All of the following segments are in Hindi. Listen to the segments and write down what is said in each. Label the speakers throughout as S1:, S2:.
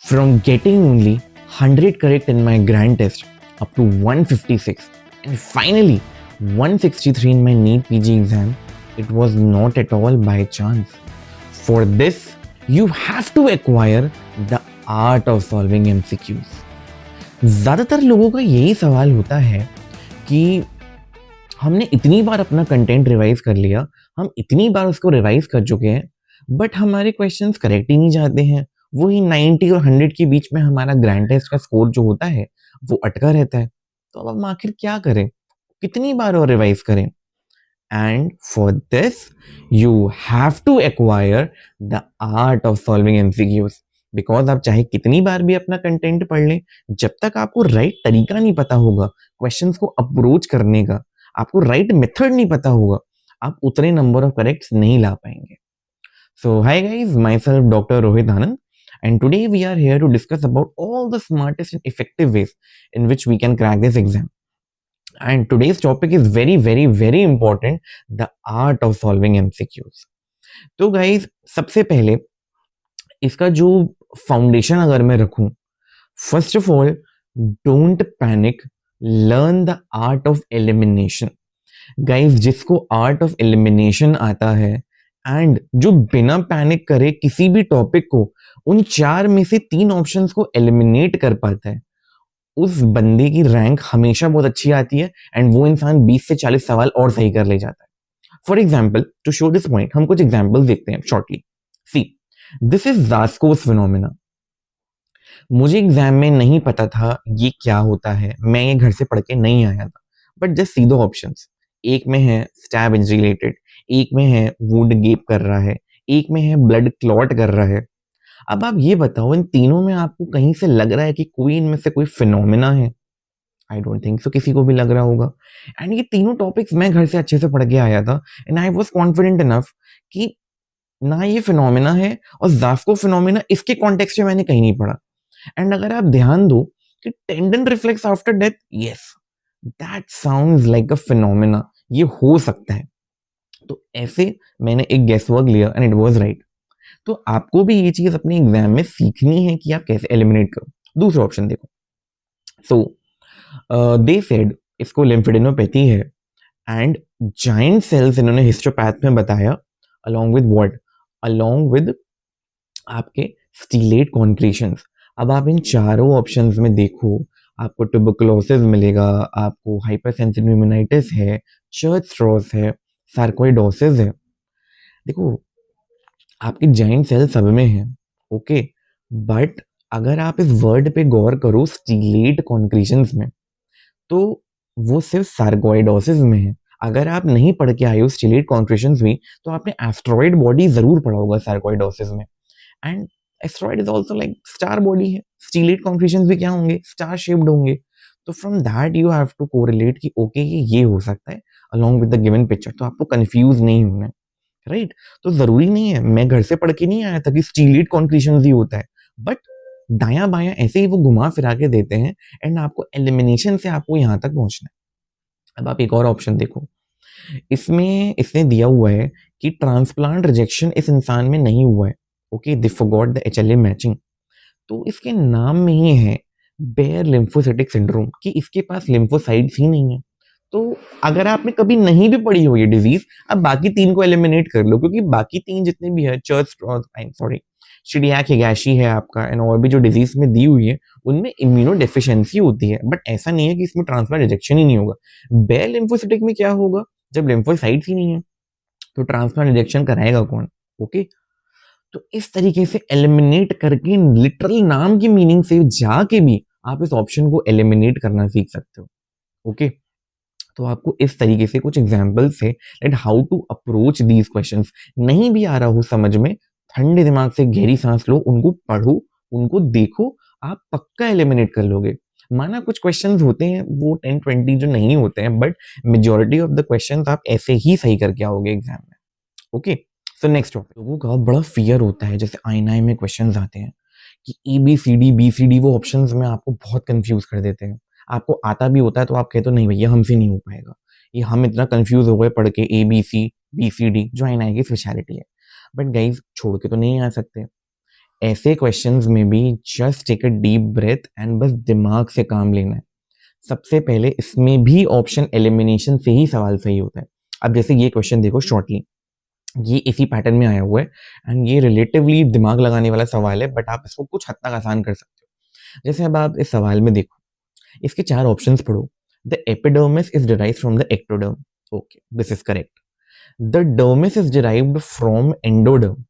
S1: From getting only 100 correct in my grand test up to 156 and finally 163 in my NEET PG exam, it was not at all by chance. For this, you have to acquire the art of solving MCQs. ज़्यादातर लोगों का यही सवाल होता है कि हमने इतनी बार अपना कंटेंट रिवाइज कर लिया, हम इतनी बार उसको रिवाइज कर चुके हैं, बट हमारे क्वेश्चंस करेक्ट ही नहीं जाते हैं। वही 90 और 100 के बीच में हमारा ग्रैंड टेस्ट का स्कोर जो होता है वो अटका रहता है। तो अब हम आखिर क्या करें, कितनी बार और रिवाइज करें? And for this you have to acquire the art of solving MCQs. बिकॉज आप चाहे कितनी बार भी अपना कंटेंट पढ़ लें, जब तक आपको राइट तरीका नहीं पता होगा क्वेश्चंस को अप्रोच करने का, आपको राइट मेथड नहीं पता होगा, आप उतने नंबर ऑफ करेक्ट्स नहीं ला पाएंगे। So hi guys, myself Dr. Rohit Anand, and today we are here to discuss about all the smartest and effective ways in which we can crack this exam. And today's topic is very important, the art of solving MCQs. तो guys, सबसे पहले इसका जो फाउंडेशन अगर मैं रखूं, first of all don't panic, learn the art of elimination. Guys, जिसको आर्ट ऑफ एलिमिनेशन आता है एंड जो बिना पैनिक करे किसी भी टॉपिक को उन 4 में से 3 ऑप्शंस को एलिमिनेट कर पाता है, उस बंदे की रैंक हमेशा बहुत अच्छी आती है एंड वो इंसान 20 से 40 सवाल और सही कर ले जाता है। For example, to show this point हम कुछ एग्जाम्पल देखते हैं शॉर्टली। सी, दिस इज ज़ास्कोस फिनोमेना। मुझे एग्जाम में नहीं पता था ये क्या होता है, मैं ये घर से पढ़ के नहीं आया था, बट जस्ट सी दो ऑप्शंस। एक में है स्टैब इंजरी रिलेटेड, एक में है वुंड गेप कर रहा है, एक में है ब्लड क्लॉट कर रहा है। अब आप ये बताओ, इन तीनों में आपको कहीं से लग रहा है कि कोई इनमें से कोई फिनोमेना है? आई डोंट थिंक सो किसी को भी लग रहा होगा। एंड ये तीनों टॉपिक्स मैं घर से अच्छे से पढ़ के आया था and I was confident enough कि ना ये फिनोमेना है और ज़ास्को फिनोमेना इसके कॉन्टेक्स्ट में मैंने कहीं नहीं पढ़ा। एंड अगर आप ध्यान दो कि tendon reflex after death, yes, that sounds like a phenomena, ये हो सकता है। तो ऐसे मैंने एक गेस वर्क लिया एंड इट वाज राइट। तो आपको भी ये चीज अपने एग्जाम में सीखनी है कि आप कैसे एलिमिनेट करो। दूसरा ऑप्शन देखो। सो दे सेड इसको लिम्फेडेनोपैथी है एंड जाइंट सेल्स इन्होंने हिस्टोपैथ में बताया along with what, along with आपके स्टीलेट कॉन्क्रीशंस। अब आप इन चारों ऑप्शंस में देखो, आपको ट्यूबरकुलोसिस मिलेगा, आपको हाइपरसेंसिटिव न्यूमोनाइटिस है, चर्च स्ट्रॉस है, सार्कोइडोसिस है। देखो, आपके जाइंट सेल सब में है, ओके, बट अगर आप इस वर्ड पे गौर करो स्टीलेट कॉन्क्रीशंस में, तो वो सिर्फ सार्कोइडोसिस में है। अगर आप नहीं पढ़ के आए हो स्टीलेट कॉन्क्रीशंस भी, तो आपने एस्ट्रॉइड बॉडी जरूर पढ़ा होगा सार्कोइडोसिस में। And asteroid is also like star body है, स्टीलेट कॉन्क्रीशंस भी क्या होंगे, स्टार शेप्ड होंगे। तो from that you have to correlate कि ओके ये हो सकता है along with the given picture. तो आपको कंफ्यूज नहीं होना है, राइट? तो जरूरी नहीं है, मैं घर से पढ़ के नहीं आया था कि स्टीलेट कॉन्क्रीशंस ही होता है, बट दायां बायां ऐसे ही वो घुमा फिरा के देते हैं एंड आपको एलिमिनेशन से आपको यहां तक पहुंचना है। अब आप एक और ऑप्शन देखो, इसमें इसने दिया हुआ है कि ट्रांसप्लांट रिजेक्शन इस इंसान में नहीं हुआ है, okay, they forgot the HLA matching. तो इसके नाम में ही है बेयर लिम्फोसाइटिक सिंड्रोम कि इसके पास लिम्फोसाइट्स ही नहीं है। तो अगर आपने कभी नहीं भी पढ़ी हो ये डिजीज, अब बाकी 3 को एलिमिनेट कर लो, क्योंकि बाकी 3 जितने भी है, चर्च सॉरी शिडियाक हिगाशी है आपका, एंड और भी जो डिजीज में दी हुई है उनमें इम्यूनो डेफिशिएंसी होती है, बट ऐसा नहीं है कि इसमें ट्रांसप्लांट रिजेक्शन ही नहीं होगा। बेयर लिम्फोसाइटिक में क्या होगा, जब लिम्फोसाइट्स ही नहीं है तो ट्रांसप्लांट रिजेक्शन कराएगा कौन? ओके, तो इस तरीके से एलिमिनेट करके लिटरल नाम की मीनिंग से जाके भी आप इस ऑप्शन को एलिमिनेट करना सीख सकते हो। ओके, तो आपको इस तरीके से कुछ एग्जांपल से let how to approach these questions. नहीं भी आ रहा हो समझ में, ठंडे दिमाग से गहरी सांस लो, उनको पढ़ो, उनको देखो, आप पक्का एलिमिनेट कर लोगे। माना कुछ क्वेश्चंस होते हैं वो 10-20 जो नहीं होते हैं, but majority of the questions आप ऐसे ही सही करके आओगे एग्जाम में। Okay, so next topic. लोगों का बड़ा फियर होता है, जैसे आईएनआई में क्वेश्चंस आते हैं कि ABCD BCD, वो ऑप्शंस में आपको बहुत कंफ्यूज कर देते हैं। आपको आता भी होता है तो आप कहते हो नहीं भैया हमसे नहीं हो पाएगा, ये हम इतना कंफ्यूज हो गए पढ़ के ABC BCD, जो आईएनआई की स्पेशलिटी है। बट गाइज छोड़ के तो नहीं आ सकते, ऐसे क्वेश्चंस में भी just take a deep breath and बस दिमाग से काम लेना है। सबसे पहले इसमें भी ऑप्शन एलिमिनेशन से ही सवाल सही होता है। अब जैसे ये क्वेश्चन देखो शॉर्टली, ये इसी पैटर्न में आया हुआ है एंड ये रिलेटिवली दिमाग लगाने वाला सवाल है, बट आप इसको कुछ हद तक आसान कर सकते हो। जैसे अब आप इस सवाल में देखो, इसके 4 ऑप्शंस पढ़ो। The epidermis is derived from the ectoderm. Okay, this is correct. The dermis is derived from endoderm.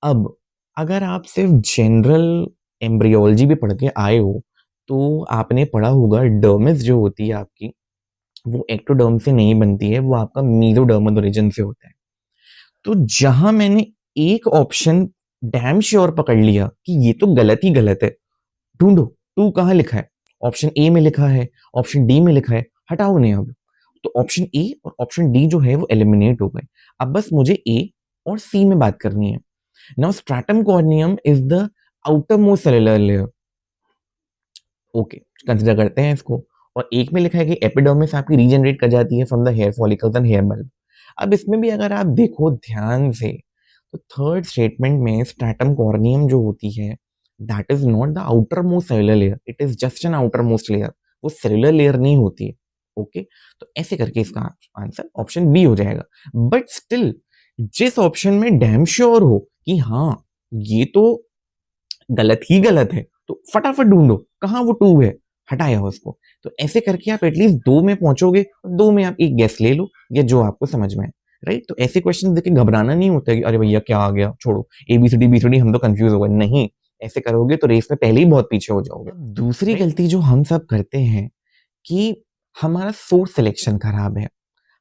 S1: अब अगर आप सिर्फ जनरल एम्ब्रियोलॉजी भी पढ़ के आए हो तो आपने पढ़ा होगा डर्मिस जो होती है आपकी, वो एक्टोडर्म से नहीं बनती है, वो आपका मीजोडर्मल ओरिजिन से होता है। तो जहां मैंने एक ऑप्शन डैम श्योर पकड़ लिया कि ये तो गलत ही गलत है, ढूंढो टू कहाँ लिखा है। ऑप्शन ए में लिखा है, ऑप्शन डी में लिखा है, हटाओ उन्हें अब। तो ऑप्शन ए और ऑप्शन डी जो है वो एलिमिनेट हो गए। अब बस मुझे ए और सी में बात करनी है। Now stratum corneum is the outermost cellular layer. Okay, consider करते हैं इसको। और एक में लिखा है कि एपिडर्मिस आपकी रीजनरेट कर जाती है from the hair follicles and hair bulb. अब इसमें भी अगर आप देखो ध्यान से तो थर्ड स्टेटमेंट में स्ट्रैटम कॉर्नियम जो होती है that is not the outermost cellular layer, it is just an outermost layer, वो सेलुलर लेयर नहीं होती है। ओके, तो ऐसे करके इसका आंसर ऑप्शन बी हो जाएगा। बट स्टिल जिस ऑप्शन में डैम श्योर हो कि हाँ ये तो गलत ही गलत है, तो फटाफट ढूंढो कहाँ वो टू है, हटाया उसको। तो ऐसे करके आप एटलीस्ट दो में पहुंचोगे, दो में आप एक गेस ले लो या जो आपको समझ में आए, राइट। तो ऐसे क्वेश्चन देख के घबराना नहीं होता है कि अरे भैया क्या आ गया, छोड़ो ABCD हम तो कंफ्यूज हो गए। नहीं, ऐसे करोगे तो रेस में पहले ही बहुत पीछे हो जाओगे। दूसरी गलती जो हम सब करते हैं कि हमारा सोर्स सिलेक्शन खराब है,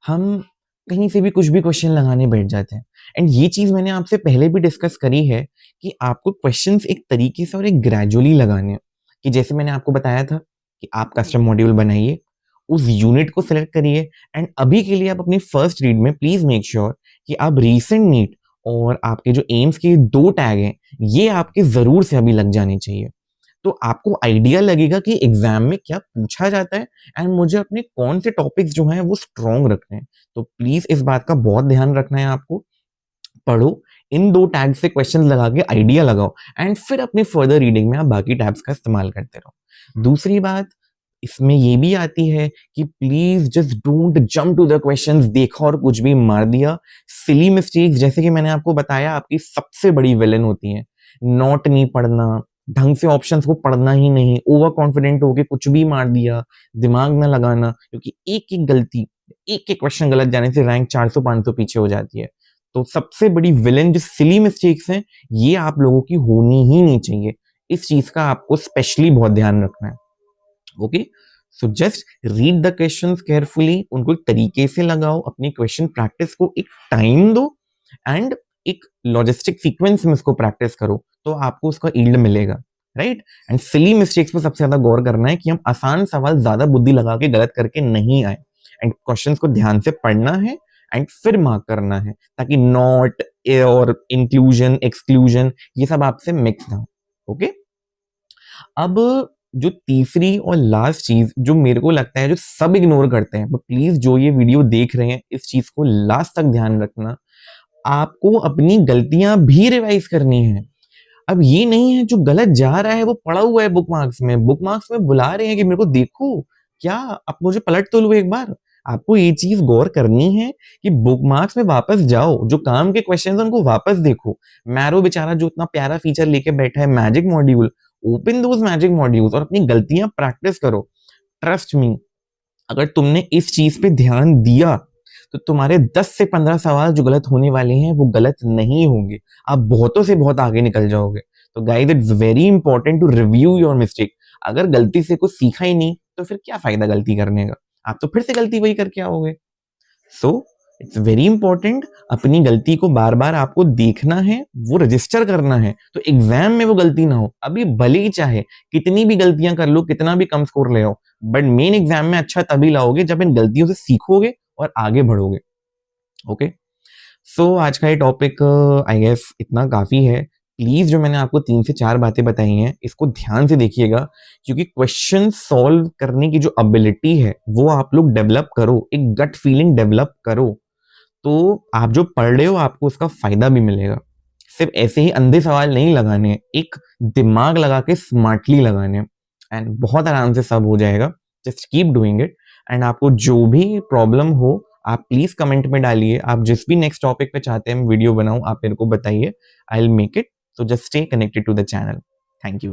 S1: हम कहीं से भी कुछ भी क्वेश्चन लगाने बैठ जाते हैं। एंड ये चीज मैंने आपसे पहले भी डिस्कस करी है कि आपको क्वेश्चंस एक तरीके से और एक ग्रेजुअली लगाने हैं। कि जैसे मैंने आपको बताया था कि आप कस्टम मॉड्यूल बनाइए, उस यूनिट को सिलेक्ट करिए एंड अभी के लिए आप अपनी फर्स्ट रीड में प्लीज मेक श्योर कि आप रीसेंट नीट और आपके जो एम्स के 2 टैग हैं ये आपके जरूर से अभी लग जाने चाहिए। तो आपको आइडिया लगेगा कि एग्जाम में क्या पूछा जाता है एंड मुझे अपने कौन से टॉपिक्स जो हैं वो स्ट्रॉन्ग रखने हैं। तो प्लीज इस बात का बहुत ध्यान रखना है आपको। पढ़ो, इन 2 टैग से क्वेश्चन लगा के आइडिया लगाओ एंड फिर अपने फर्दर रीडिंग में आप बाकी टैब्स का इस्तेमाल करते रहो। दूसरी बात इसमें ये भी आती है कि please just don't jump to the questions, देखा और कुछ भी मार दिया। सिली मिस्टेक्स जैसे कि मैंने आपको बताया आपकी सबसे बड़ी विलन होती है। नोट नहीं पढ़ना, ढंग से ऑप्शंस को पढ़ना ही नहीं, ओवर कॉन्फिडेंट होके कुछ भी मार दिया, दिमाग ना लगाना, क्योंकि एक एक गलती, एक एक क्वेश्चन गलत जाने से रैंक 400-500 पीछे हो जाती है। तो सबसे बड़ी विलेन जो सिली मिस्टेक्स हैं ये आप लोगों की होनी ही नहीं चाहिए। इस चीज का आपको स्पेशली बहुत ध्यान रखना है। Okay, so just read the questions carefully, उनको एक तरीके से लगाओ, अपनी क्वेश्चन प्रैक्टिस को एक टाइम दो एंड एक लॉजिस्टिक सीक्वेंस में उसको प्रैक्टिस करो तो आपको उसका यील्ड मिलेगा, राइट। एंड सिली मिस्टेक्स पे सबसे ज्यादा गौर करना है कि हम आसान सवाल ज्यादा बुद्धि लगा के गलत करके नहीं आए एंड क्वेश्चंस को ध्यान से पढ़ना है एंड फिर मार्क करना है ताकि नॉट और इंक्लूजन एक्सक्लूजन ये सब आपसे मिक्स ना हो। ओके, अब जो तीसरी और लास्ट चीज जो मेरे को लगता है जो सब इग्नोर करते हैं, तो प्लीज जो ये वीडियो देख रहे हैं इस चीज को लास्ट तक ध्यान रखना, आपको अपनी गलतियां भी रिवाइज करनी है। अब ये नहीं है जो गलत जा रहा है वो पड़ा हुआ है बुक मार्क्स में बुला रहे हैं कि मेरे को देखो क्या, अब मुझे पलट तो लो एक बार। आपको ये चीज गौर करनी है कि बुक मार्क्स में वापस जाओ, जो काम के क्वेश्चंस उनको वापस देखो। मैरो बेचारा जो इतना प्यारा फीचर लेके बैठा है magic module, open those magic modules और अपनी गलतियां प्रैक्टिस करो। ट्रस्ट मी, अगर तुमने इस चीज पे ध्यान दिया तो तुम्हारे 10 से 15 सवाल जो गलत होने वाले हैं वो गलत नहीं होंगे, आप बहुतों से बहुत आगे निकल जाओगे। तो guys it's very important to review your mistake. अगर गलती से कुछ सीखा ही नहीं तो फिर क्या फायदा गलती करने का, आप तो फिर से गलती वही करके आओगे। सो इट्स वेरी इंपॉर्टेंट, अपनी गलती को बार बार आपको देखना है, वो रजिस्टर करना है तो एग्जाम में वो गलती ना हो। अभी भले ही चाहे कितनी भी गलतियां कर लो, कितना भी कम स्कोर ले आओ, बट मेन एग्जाम में अच्छा तभी लाओगे जब इन गलतियों से सीखोगे और आगे बढ़ोगे। ओके, सो आज का ये टॉपिक आई गेस इतना काफी है। प्लीज जो मैंने आपको 3 से 4 बातें बताई हैं इसको ध्यान से देखिएगा, क्योंकि क्वेश्चन सॉल्व करने की जो एबिलिटी है वो आप लोग डेवलप करो, एक गट फीलिंग डेवलप करो, तो आप जो पढ़ रहे हो आपको उसका फायदा भी मिलेगा। सिर्फ ऐसे ही अंधे सवाल नहीं लगाने हैं, एक दिमाग लगा के स्मार्टली लगाने हैं, एंड बहुत आराम से सब हो जाएगा. Just keep doing it. And आपको जो भी प्रॉब्लम हो आप प्लीज कमेंट में डालिए. आप जिस भी नेक्स्ट टॉपिक पे चाहते हैं वीडियो बनाऊं आप मेरे को बताइए. I will make it. So just stay connected to the channel. Thank you.